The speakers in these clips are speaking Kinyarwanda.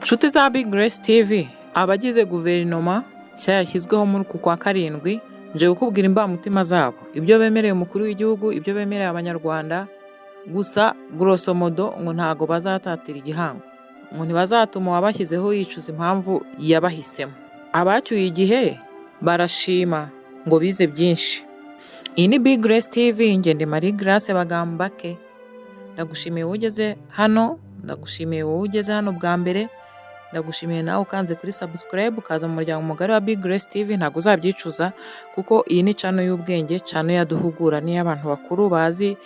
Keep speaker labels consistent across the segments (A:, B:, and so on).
A: Nshuti za Big Grace TV, abagize guverinoma nshya yashyizweho muri uku kwa karindwi, nje kukubwira imbamutima zabo, ibyo bemereye umukuru w'igihugu, ibyo bemereye abanyarwanda, gusa grosso modo ngo ntago bazatatira igihango, ngo ntibazatuma uwabashyizeho yicuza impamvu yabahisemo. Abacyuye igihe barashima ngo bize byinshi. Iyi ni Big Grace TV, nge ndi Marie Grace Bagambake. Ndagushimiye wowe ugeze hano, ndagushimiye wowe ugeze hano bwa mbere, ndagushimiye nawe ukanze kuri subscribe ukaza mu muryango mugari wa Big Grace TV. Ntago uzabyicuza kuko iyi ni channel y'ubwenge, channel yaduhugura, ni abantu bakuru bazi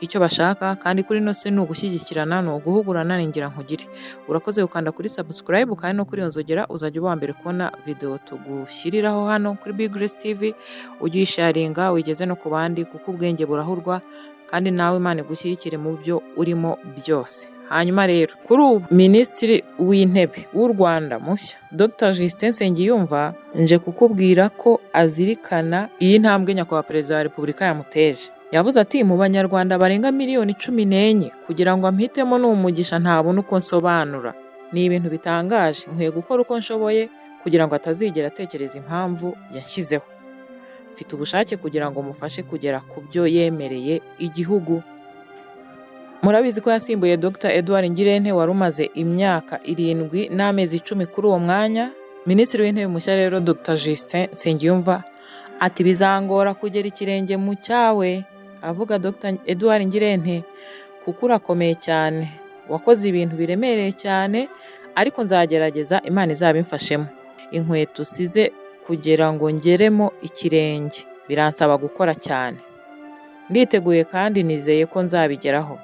A: icyo bashaka, kandi kuri no se n'ugushyigikirana, no guhugurana ningira nkugire. Urakoze ukanda kuri subscribe kandi no kuri nzogera, uzajya uba mbere kubona video tugushyiriraho hano kuri Big Grace TV. Ujyisharinga wigeze no ku bandi kuko ubwenge burahurwa, kandi nawe Imana igushyigikire mu byo urimo byose. Hanyuma rero, kuri ubu Minisitiri w'Intebe w'u Rwanda mushya Dr Justin Nsengiyumva, nje kukubwira ko azirikana iyi ntambwe nyakubahwa Perezida wa Repubulika yamuteje. Yavuze ati mu Banyarwanda barenga miliyoni 14 kugira ngo ampitemo n'umugisha ntabona uko nsobanura. Ni ibintu bitangaje, nkwiye gukora uko nshoboye kugira ngo atazigera atekereza impamvu yashyizeho. Mfite ubushake kugira ngo mufashe kugera ku byo yemereye igihugu. Murabizi ko yasimbuye Dr Edouard Ngirente wari umaze imyaka 7 n'amezi 10 kuri uwo mwanya. Minisitiri w'Intebe mushya rero Dr Justin Nsengiyumva ati bizangora kugera ikirenge mu cyawe, avuga Dr Edouard Ngirente, kuko urakomeye cyane, wakoze ibintu biremereye cyane, ariko nzagerageza, Imana izabimfashemo. Inkweto usize kugira ngo ngeremo ikirenge biransaba gukora cyane, nditeguye kandi nizeye ko nzabigeraho.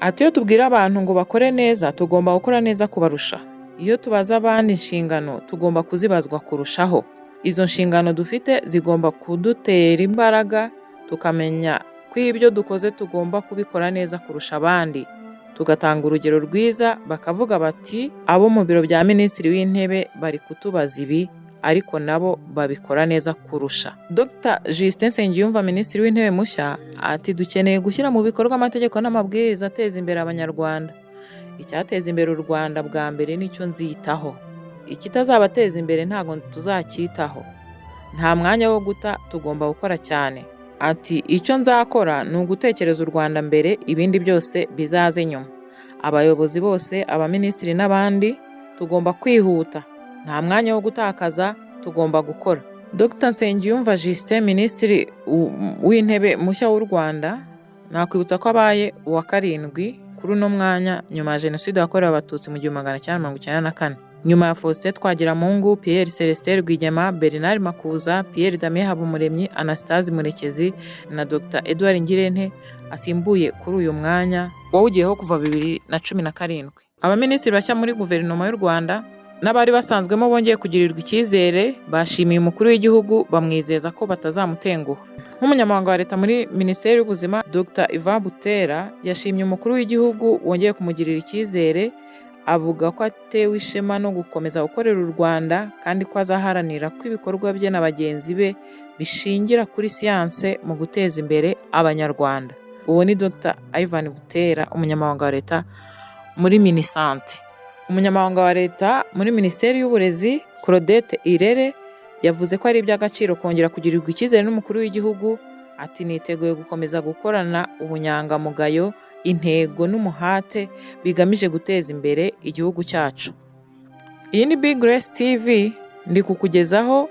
A: Ati iyo tubwira abantu ngo bakore neza, tugomba gukora neza kubarusha. Iyo tubaza abandi inshingano, tugomba kuzibazwa kurushaho. Izo nshingano dufite zigomba kudutera imbaraga, tukamenya ko ibyo dukoze tugomba kubikora neza kurusha abandi, tugatanga urugero rwiza. Bakavuga bati abo mu biro bya Minisitiri w'Intebe bari kutubaza ibi, ariko nabo babikora neza kurusha. Dr Justin Nsengiyumva, Minisitiri w'Intebe mushya, ati dukeneye gushyira mu bikorwa amategeko n'amabwiriza ateza imbere abanyarwanda. Icyateza imbere u Rwanda bwa mbere nicyo nzitaho, ikitazabateza imbere ntago tuzacyitaho. Nta mwanya wo guta, tugomba gukora cyane. Ati icyo nzakora ni ugutekereza u Rwanda mbere, ibindi byose bizaze nyuma. Abayobozi bose, abaminisitiri n'abandi, tugomba kwihuta, nta mwanya wo gutakaza, tugomba gukora. Dr Nsengiyumva Justin, Minisitiri w'Intebe mushya w'u Rwanda, nakwibutsa ko abaye uwa 7 kuri uno mwanya nyuma ya Jenoside yakorewe Abatutsi mu 1994, nyuma ya Faustin Twagiramungu, Pierre Celestin Rwigema, Bernard Makuza, Pierre Damien Habumuremyi, Anastase Murekezi na Dr Edouard Ngirente asimbuye kuri uyu mwanya wawugiyeho kuva 2017. Abaminisitiri bashya muri guverinoma y'u Rwanda n'abari basanzwemo bongeye kugirirwa icyizere, bashimiye umukuru w'igihugu, bamwizeza ko batazamutenguha. Nk'umunyamabanga wa leta muri Minisiteri y'Ubuzima, Dr Yvan Butera yashimye umukuru w'igihugu wongeye kumugirira icyizere, avuga ko atewe ishema no gukomeza gukorera u Rwanda, kandi ko azaharanira ko ibikorwa bye na bagenzi be bishingira kuri siyanse mu guteza imbere abanyarwanda. Uwo ni Dr Yvan Butera, umunyamabanga wa leta muri Minisante. Umunyamabanga wa leta muri Minisiteri y'Uburezi, Claudette Irere, yavuze ko ari iby'agaciro kongera kugirirwa icyizere n'umukuru w'igihugu. Ati niteguye gukomeza gukorana ubunyangamugayo, intego n'umuhate bigamije guteza imbere igihugu cyacu. Iyi ni Big Grace TV, ndi kukugezaho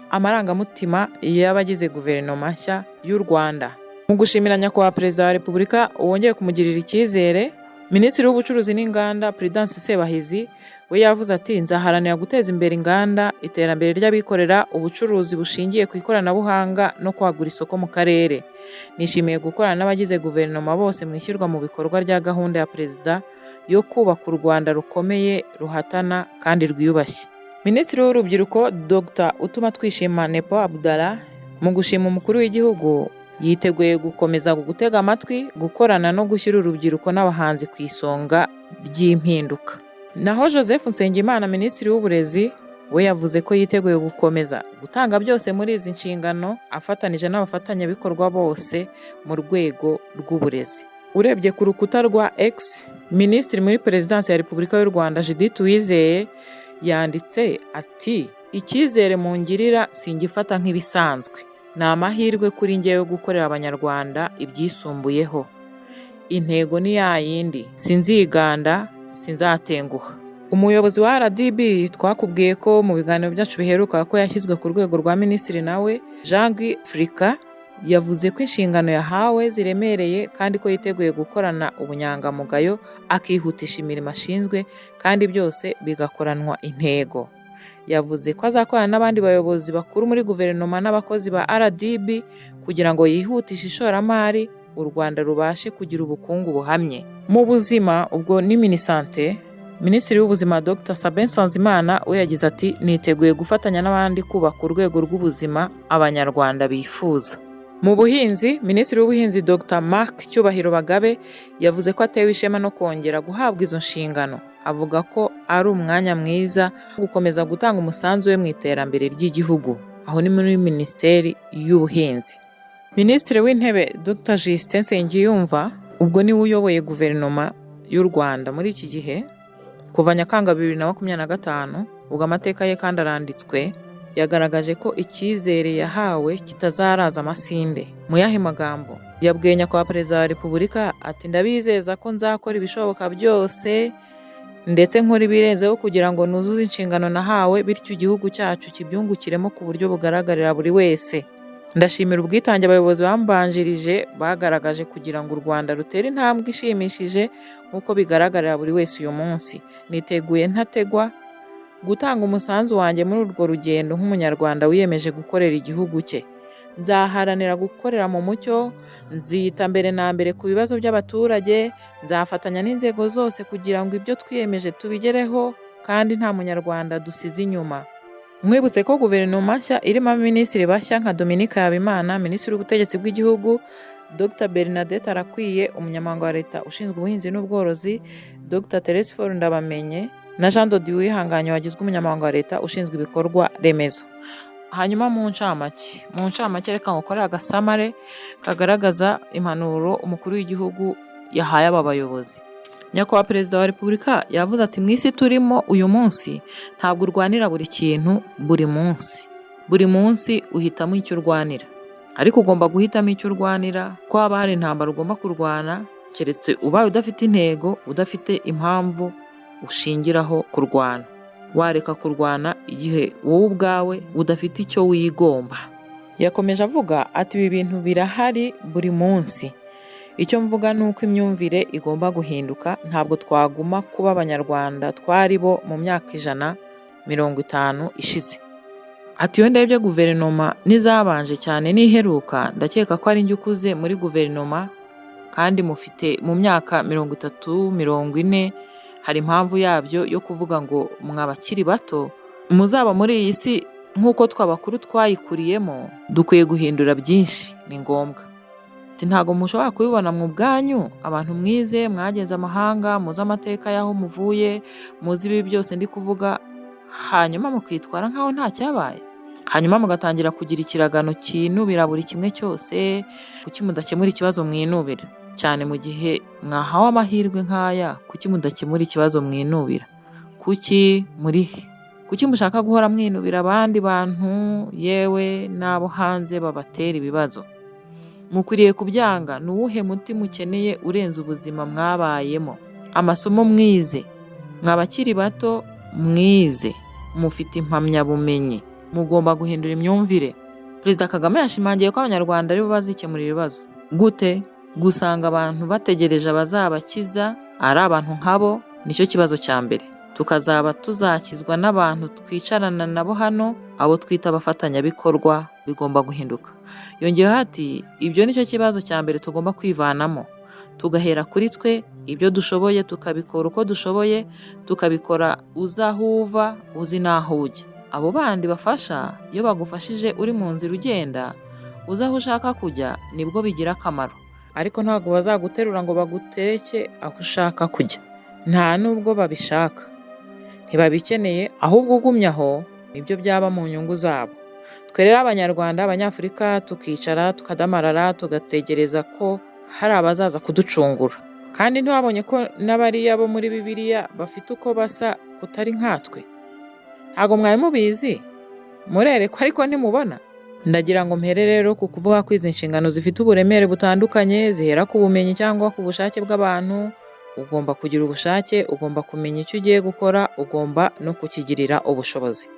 A: amarangamutima y'abagize guverinoma nshya y'u Rwanda. Mu gushimira nyakubahwa Perezida wa Repubulika wongeye kumugirira icyizere, Minisitiri w'Ubucuruzi n'Inganda Prudence Sebahizi we yavuze ati nzaharanira guteza imbere inganda, iterambere ry'abikorera, ubucuruzi bushingiye ku ikoranabuhanga no kwagura isoko mu karere. Nishimiye gukorana n'abagize guverinoma bose mu ishyirwa mu bikorwa rya gahunda ya Perezida yo kubaka u Rwanda rukomeye, ruhatana kandi rwiyubashye. Minisitiri w'Urubyiruko Dr Utuma Twishima Nepo Abdallah, mu gushima umukuru w'igihugu, yiteguye gukomeza gutega amatwi, gukorana no gushyira urubyiruko n'abahanzi ku isonga ry'impinduka. Naho Joseph Nsengimana, Minisitiri w'Uburezi, we yavuze ko yiteguye gukomeza gutanga byose muri izi nshingano, afatanije n'abafatanyabikorwa bose mu rwego rw'uburezi. Urebye ku rukuta rwa X, Minisitiri muri Perezidansi ya Repubulika y'u Rwanda Judith Uwizeye yanditse ati icyizere mungirira singifata nk'ibisanzwe, ni amahirwe kuri njye yo gukorera abanyarwanda ibyisumbuyeho. Intego ni ya yindi, sinziganda, sinzatenguha. Umuyobozi wa RDB twakubwiye ko mu biganiro byacu biheruka ko yashyizwe ku rwego rwa minisitiri nawe Jean-Guy Frika yavuze ko inshingano yahawe ziremereye kandi ko yiteguye gukorana ubunyangamugayo akihutisha imirimo ashinzwe kandi byose bigakoranwa intego. Yavuze ko azakorana n'abandi bayobozi bakuru muri guverinoma n'abakozi ba RDB kugira ngo yihutishe ishoramari u Rwanda rubashe kugira ubukungu buhamye. Mu buzima ubwo ni Minisante, Minisitiri w'Ubuzima Dr Sabin Nsanzimana we yagize ati niteguye gufatanya n'abandi kubaka urwego rw'ubuzima abanyarwanda bifuza. Mu buhinzi, Minisitiri w'Ubuhinzi Dr Mark Cyubahiro Bagabe yavuze ko atewe ishema no kongera guhabwa izo nshingano. Avuga ko ari umwanya mwiza wo gukomeza gutanga umusanzu we mu iterambere ry'igihugu. Aho ni muri Minisiteri y'Ubuhinzi. Minisitiri w'Intebe Dr Justin Nsengiyumva ubwo niwe uyoboye guverinoma y'u Rwanda muri iki gihe kuva Nyakanga 2025, ubwo amateka ye kandi aranditswe, yagaragaje ko icyizere yahawe kitazaraza amasinde. Mu yahe magambo yabwiye Nyakubahwa Perezida wa Repubulika ati ndabizeza ko nzakora ibishoboka byose ndetse nkora ibirenzeho kugira ngo nuzuze inshingano nahawe bityo igihugu cyacu kibyungukiremo ku buryo bugaragarira buri wese. Ndashimira ubwitange abayobozi bambanjirije bagaragaje kugira ngo u Rwanda rutere intambwe ishimishije nk'uko bigaragarira buri wese uyu munsi. Niteguye ntategwa gutanga umusanzu wanjye muri urwo rugendo nk'umunyarwanda wiyemeje gukorera igihugu cye. Nzaharanira gukorera mu mucyo, nzita mbere na mbere ku bibazo by'abaturage, nzafatanya n'inzego zose kugira ngo ibyo twiyemeje tubigereho kandi nta munyarwanda dusize inyuma. Mwibutse ko guverinoma nshya irimo abaminisitiri bashya nka Dominique Habimana, Minisitiri w'Ubutegetsi bw'Igihugu, Dr Bernadette Arakwiye, Umunyamabanga wa Leta ushinzwe ubuhinzi n'ubworozi, Dr Teresphore Ndabamenye na Jean de Dieu Uwihanganye wagizwe Umunyamabanga wa Leta ushinzwe ibikorwa remezo. Hanyuma mu ncamake reka ngukorere agasamare kagaragaza impanuro umukuru w'igihugu yahaye aba bayobozi. Nyakubahwa Perezida wa Repubulika yavuze ati mu isi turimo uyu munsi ntabwo urwanira buri kintu buri munsi. Buri munsi uhitamo icyo urwanira. Ariko ugomba guhitamo icyo urwanira ko haba hari intambara ugomba kurwana keretse ubaye udafite intego, udafite impamvu ushingiraho kurwana. Wareka kurwana igihe wowe ubwawe udafite icyo wigomba. Yakomeje avuga ati ibi bintu birahari buri munsi. Icyo mvuga ni uko imyumvire igomba guhinduka, ntabwo twaguma kuba abanyarwanda twari bo mu myaka 150 ishize. Ati iyo ndebye guverinoma nizabanje cyane niheruka, ndakeka ko ari njye ukuze muri guverinoma kandi mufite mu myaka 30, 40, hari impamvu yabyo yo kuvuga ngo mwabakiri bato muzaba muri iyi si nk'uko twabakuru twayikuriyemo, dukwiye guhindura byinshi, ni ngombwa. Ntago mushobora kubibona mu bwanyu, abantu mwize mwageze amahanga, muzi amateka y'aho muvuye, muzi ibi byose ndi kuvuga, hanyuma mukitwara nkaho nta cyabaye, hanyuma mugatangira kugira ikiragano kinubira buri kimwe cyose. Kuki mudakemura ikibazo mwinubira? Cyane mu gihe mwahawe amahirwe nk'aya, kuki mudakemura ikibazo mwinubira? Kuki mushaka guhora mwinubira abandi bantu yewe n'abo hanze babatera ibibazo? Mukwiriye kubyanga. Ni uwuhe muti mukeneye urenze ubuzima mwabayemo? Amasomo mwize, mwabakiri bato mwize, mufite impamyabumenyi, mugomba guhindura imyumvire. Perezida Kagame yashimangiye ko abanyarwanda aribo bazikemurira ibibazo. Gute? Gusanga abantu bategereje abazabakiza ari abantu nkabo nicyo kibazo cya mbere. Tukazaba tuzakizwa n'abantu twicarana nabo hano, abo twita abafatanyabikorwa, bigomba guhinduka. Yongeyeho ati ibyo nicyo kibazo cya mbere tugomba kwivanamo, tugahera kuri twe, ibyo dushoboye tukabikora uko dushoboye, tukabikora uzi aho uva uzi n'aho ujya. Abo bandi bafasha, iyo bagufashije uri mu nzira ugenda uzi aho ushaka kujya, nibwo bigira akamaro. Ariko ntabwo bazaguterura ngo baguteke aho ushaka kujya, nta nubwo babishaka, ntibabikeneye, ahubwo ugumye aho nibyo byaba mu nyungu zabo. Twe rero abanyarwanda, abanyafurika tukicara tukadamarara tugategereza ko hari abazaza kuducungura. kandi ntiwabonye ko n'abariya bo muri Bibiliya bafite uko basa kutari nkatwe? Ntago mwari mubizi? Murerekwa ariko ntimubona? Ndagira ngo mpere rero ku kuvuga ko izi nshingano zifite uburemere butandukanye, zihera ku bumenyi cyangwa ku bushake bw'abantu. Ugomba kugira ubushake, ugomba kumenya icyo ugiye gukora, ugomba no kukigirira ubushobozi.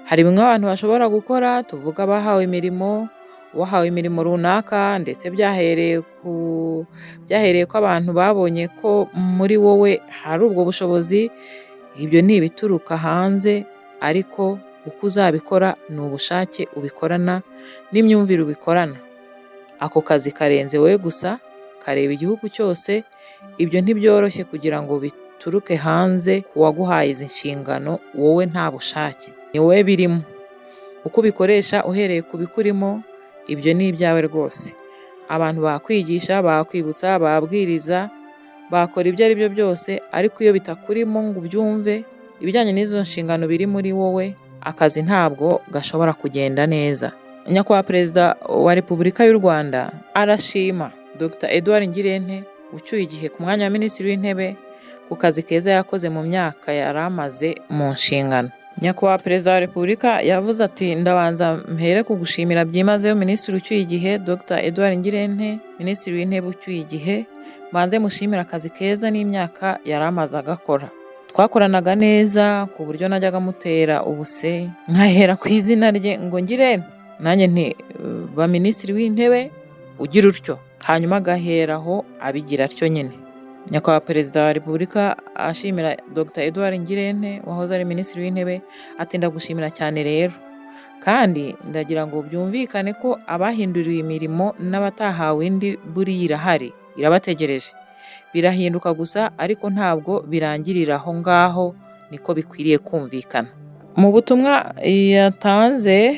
A: Hari bimwe abantu bashobora gukora, tuvuga bahawe imirimo, wahawe imirimo runaka ndetse byahereye ko abantu babonye ko muri wowe hari ubwo bushobozi. Ibyo ni ibituruka hanze, ariko uko uzabikora ni ubushake ubikorana n'imyumvire ubikorana. Ako kazi karenze wowe gusa, kareba igihugu cyose. Ibyo ntibyoroshye kugira ngo bituruke hanze ku waguhaye izi nshingano, wowe nta bushake, ni wowe birimo. Uko ubikoresha uhereye ku bikurimo, ibyo ni ibyawe rwose. Abantu bakwigisha, bakwibutsa, babwiriza, bakora ibyo ari byo byose, ariko iyo bitakurimo ngo ubyumve ibijyanye n'izo nshingano biri muri wowe, akazi ntabwo gashobora kugenda neza. Nyakubahwa Perezida wa Repubulika y'u Rwanda arashima Dr. Edouard Ngirente ucyuye igihe ku mwanya wa Minisitiri w'Intebe ku kazi keza yakoze mu myaka yari amaze mu nshingano. Nyakubahwa Perezida wa Repubulika yavuze ati, ndabanza mpere kugushimira byimazeyo Minisitiri ucyuye igihe Dr. Edouard Ngirente, Minisitiri w'Intebe ucyuye igihe, mbanze mushimira akazi keza n'imyaka yari amaze agakora. Twakoranaga neza ku buryo najyaga mutera ubuse nkahera ku izina rye ngo Ngirente, nanjye nti ba Minisitiri w'Intebe ugira utyo, hanyuma agaheraho abigira atyo nyine. Nyakubahwa Perezida wa Repubulika ashimira Dr. Edouard Ngirente wahoze ari Minisitiri w'Intebe ati, ndagushimira cyane rero, kandi ndagira ngo byumvikane ko abahinduriwe imirimo n'abatahawe indi buriya irahari, irabategereje. Birahinduka gusa, ariko ntabwo birangirira aho ngaho, niko bikwiriye kumvikana. Mu butumwa yatanze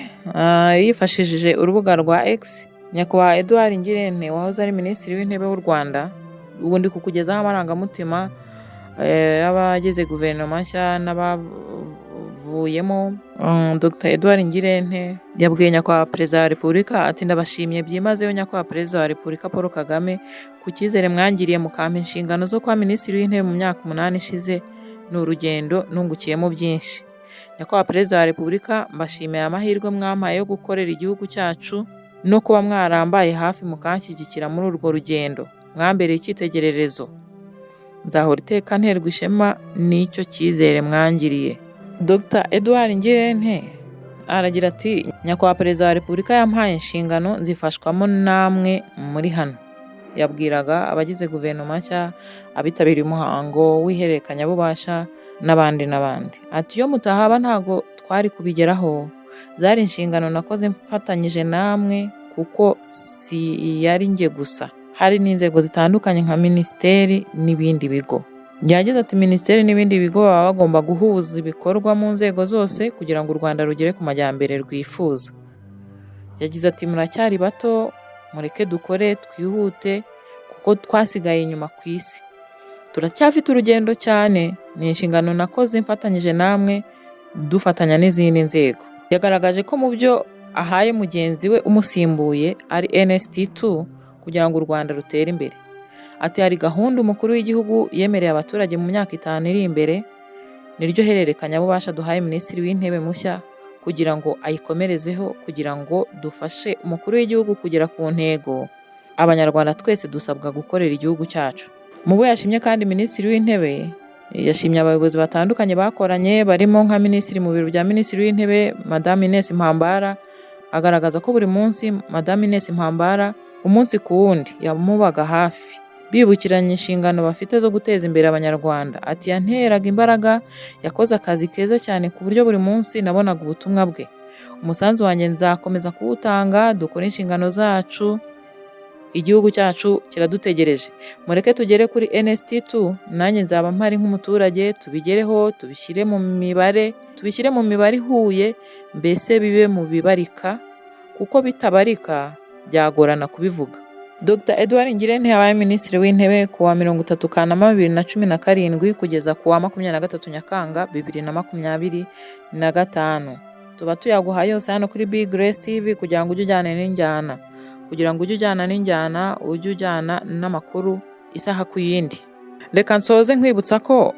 A: yifashishije urubuga rwa X, Nyakubahwa Edouard Ngirente wahoze ari Minisitiri w'Intebe w'u Rwanda, ubu ndi kukugezaho amarangamutima y'abagize guverinoma nshya n'abavuyemo. Dr. Edouard Ngirente yabwiye Nyakubahwa Perezida wa Repubulika ati, ndabashimiye byimazeyo Nyakubahwa Perezida wa Repubulika Paul Kagame ku cyizere mwangiriye mukampa inshingano zo kuba Minisitiri w'Intebe mu myaka 8 ishize. Ni urugendo nungukiyemo byinshi. Nyakubahwa Perezida wa Repubulika, mbashimiye amahirwe mwampaye yo gukorera igihugu cyacu no kuba mwarambaye hafi mukanshyigikira muri urwo rugendo. Mwambereye icyitegererezo. Nzahora iteka nterwa ishema n'icyo cyizere mwangiriye. Dr. Edouard Ngirente aragira ati, Nyakubahwa Perezida wa Repubulika yampaye inshingano, nzifashwamo namwe muri hano. Yabwiraga abagize guverinoma nshya, abitabiriye umuhango w'ihererekanyabubasha n'abandi. Ati, iyo mutahaba ntago twari kubigeraho. Zari inshingano nakoze mfatanyije namwe, kuko si yari njye gusa. Hari n'inzego zitandukanye nka Minisiteri n'ibindi bigo. Yagize ati, Minisiteri n'ibindi bigo baba bagomba guhuza ibikorwa mu nzego zose kugira ngo u Rwanda rugere ku majyambere rwifuza. Yagize ati, muracyari bato, mureke dukore twihute kuko twasigaye inyuma ku isi. Turacyafite urugendo cyane, ni inshingano nakoze mfatanyije namwe, dufatanya n'izindi nzego. Yagaragaje ko mu byo ahaye mugenzi we umusimbuye ari NST2 kugira ngo u Rwanda rutere imbere. Ati, hari gahunda umukuru w'igihugu yemereye abaturage mu myaka 5 iri imbere, niryo hererekanyabubasha duhaye Minisitiri w'Intebe mushya kugira ngo ayikomerezeho, kugira ngo dufashe umukuru w'igihugu kugera ku ntego. Abanyarwanda twese dusabwa gukorera igihugu cyacu. Mu bo yashimye kandi Minisitiri w'Intebe, yashimye abayobozi batandukanye bakoranye, barimo nka Minisitiri mu biro bya Minisitiri w'Intebe Madame Ines Mpambara. Agaragaza ko buri munsi Madame Ines Mpambara umunsi ku wundi yamubaga hafi, bibukiranye inshingano bafite zo guteza imbere abanyarwanda. Ati, yanteraga imbaraga, yakoze akazi keza cyane ku buryo buri munsi nabonaga ubutumwa bwe. Umusanzu wanjye nzakomeza kuwutanga, dukora inshingano zacu, igihugu cyacu kiradutegereje. Mureke tugere kuri NST2, nanjye nzaba mpari nk'umuturage, tubigereho, tubishyire mu mibare ihuye, mbese bibe mu bibarika, kuko bitabarika byagorana kubivuga. Dr. Edouard Ngirente yabaye Minisitiri w'Intebe kuwa 30 Kanama 2017 kugeza kuwa 23 Nyakanga 2025. Tuba tuyaguha yose hano kuri Big Grace TV kugira ngo ujye ujyana n'injyana. Kugira ngo ujye ujyana n'injyana, ujye ujyana n'amakuru isaha ku yindi. Reka nsoze nkwibutsa ko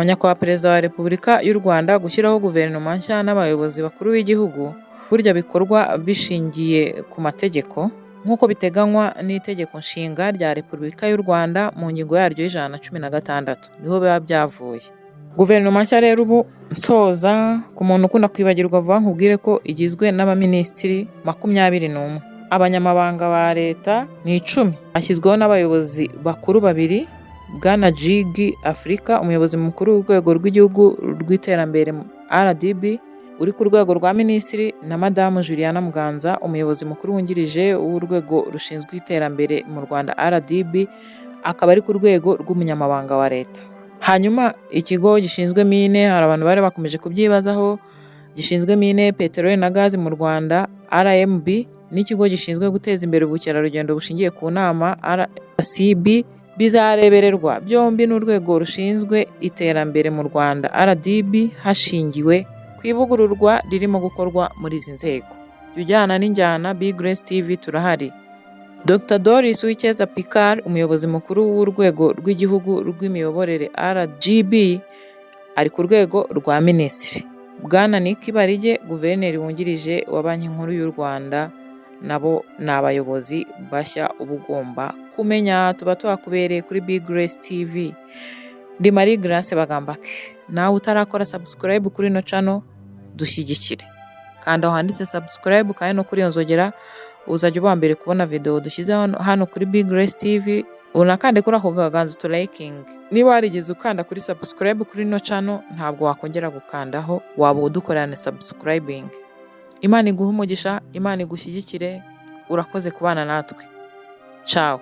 A: nyakubahwa Perezida wa Repubulika y'u Rwanda gushyiraho guverinoma nshya n'abayobozi bakuru b'igihugu burya bikorwa bishingiye ku mategeko nk'uko biteganywa n'itegeko nshinga rya Repubulika y'u Rwanda mu ngingo yaryo y'116 niho biba byavuye. Guverinoma nshya rero ubu nsoza ku muntu ukunda kwibagirwa vuba nkubwire ko igizwe n'abaminisitiri 21. Abanyamabanga ba leta ni 10. Hashyizweho n'abayobozi bakuru 2, Bwana Jigi Afrika, umuyobozi mukuru w'urwego rw'igihugu rw'iterambere RDB, uri ku rwego rwa minisitiri, na Madamu Juliana Muganza, umuyobozi mukuru wungirije w'urwego rushinzwe iterambere mu Rwanda RDB, akaba ari ku rwego rw'umunyamabanga wa leta. Hanyuma ikigo gishinzwe mine, hari abantu bari bakomeje kubyibazaho, gishinzwe mine, peteroli na gazi mu Rwanda RMB, n'ikigo gishinzwe guteza imbere ubukerarugendo bushingiye ku nama RCB, bizarebererwa byombi n'urwego rushinzwe iterambere mu Rwanda RDB hashingiwe ku ivugururwa ririmo gukorwa muri izi nzego. Ujyana n'injyana, Big Grace TV turahari. Dr Doris Uwicyeza Picard, umuyobozi mukuru w'urwego rw'igihugu rw'imiyoborere RGB, ari ku rwego rwa minisitiri. Bwana Nick Barige, guverineri wungirije wa Banki Nkuru y'u Rwanda, nabo ni abayobozi bashya uba ugomba kumenya. Tuba tuhakubereye kuri Big Grace TV. Ndi Marie Grace Bagambake. Nawe utarakora subscribe kuri ino channel, dushyigikire. Kanda aho handitse subscribe kandi no kuri iyo nzogera uzajya uba mbere kubona video dushyize hano kuri Big Grace TV. Unakande kuri ako gaganzo to liking. Niba warigeze ukanda kuri subscribe kuri ino channel, ntabwo wakongera gukandaho, waba udukorana subscribing. Imana iguhe umugisha, Imana igushyigikire. Urakoze kubana natwe. Ciao.